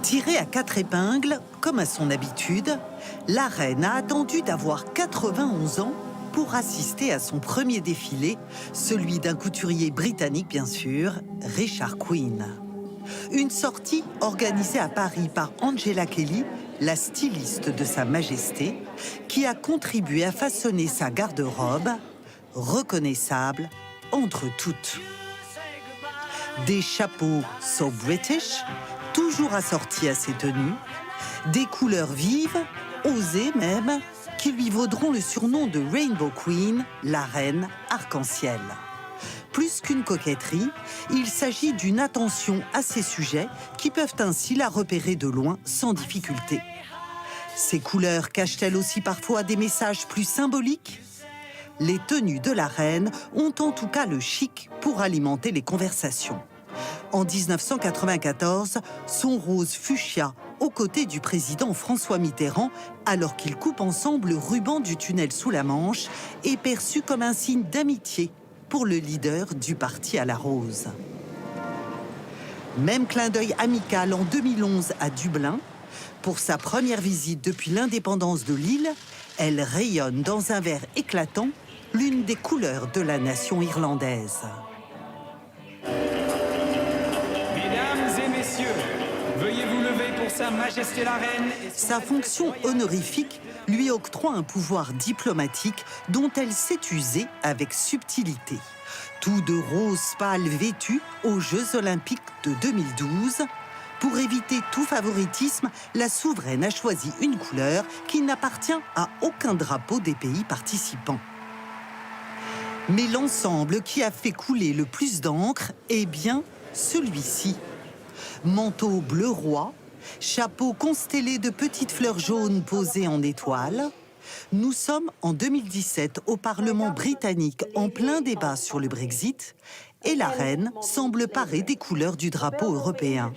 Tirée à 4 épingles, comme à son habitude, la reine a attendu d'avoir 91 ans pour assister à son premier défilé, celui d'un couturier britannique bien sûr, Richard Quinn. Une sortie organisée à Paris par Angela Kelly, la styliste de Sa Majesté, qui a contribué à façonner sa garde-robe, reconnaissable entre toutes. Des chapeaux so British, toujours assortis à ses tenues, des couleurs vives, osées même, qui lui vaudront le surnom de Rainbow Queen, la reine arc-en-ciel. Plus qu'une coquetterie, il s'agit d'une attention à ses sujets qui peuvent ainsi la repérer de loin sans difficulté. Ces couleurs cachent-elles aussi parfois des messages plus symboliques ? Les tenues de la reine ont en tout cas le chic pour alimenter les conversations. En 1994, son rose fuchsia aux côtés du président François Mitterrand, alors qu'ils coupent ensemble le ruban du tunnel sous la Manche, est perçu comme un signe d'amitié pour le leader du parti à la rose. Même clin d'œil amical en 2011 à Dublin. Pour sa première visite depuis l'indépendance de l'île, elle rayonne dans un vert éclatant, l'une des couleurs de la nation irlandaise. Mesdames et messieurs, veuillez vous lever pour Sa Majesté la Reine. Sa fonction honorifique lui octroie un pouvoir diplomatique dont elle sait user avec subtilité. Tout de rose pâle vêtu aux Jeux Olympiques de 2012. Pour éviter tout favoritisme, la souveraine a choisi une couleur qui n'appartient à aucun drapeau des pays participants. Mais l'ensemble qui a fait couler le plus d'encre est bien celui-ci. Manteau bleu roi, chapeau constellé de petites fleurs jaunes posées en étoiles. Nous sommes en 2017 au Parlement britannique en plein débat sur le Brexit et la reine semble parée des couleurs du drapeau européen.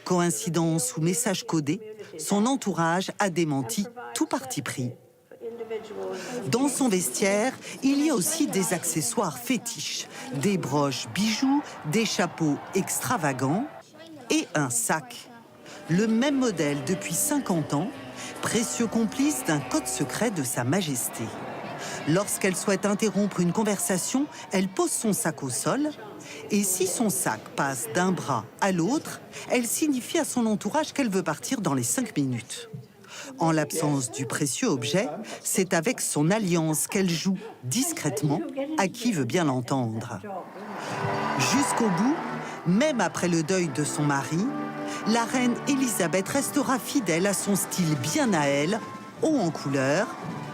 Coïncidence ou message codé, son entourage a démenti tout parti pris. Dans son vestiaire, il y a aussi des accessoires fétiches, des broches bijoux, des chapeaux extravagants et un sac. Le même modèle depuis 50 ans, précieux complice d'un code secret de Sa Majesté. Lorsqu'elle souhaite interrompre une conversation, elle pose son sac au sol. Et si son sac passe d'un bras à l'autre, elle signifie à son entourage qu'elle veut partir dans les 5 minutes. En l'absence du précieux objet, c'est avec son alliance qu'elle joue discrètement à qui veut bien l'entendre. Jusqu'au bout, même après le deuil de son mari, la reine Elisabeth restera fidèle à son style bien à elle, haut en couleur,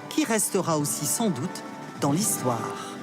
qui restera aussi sans doute dans l'histoire.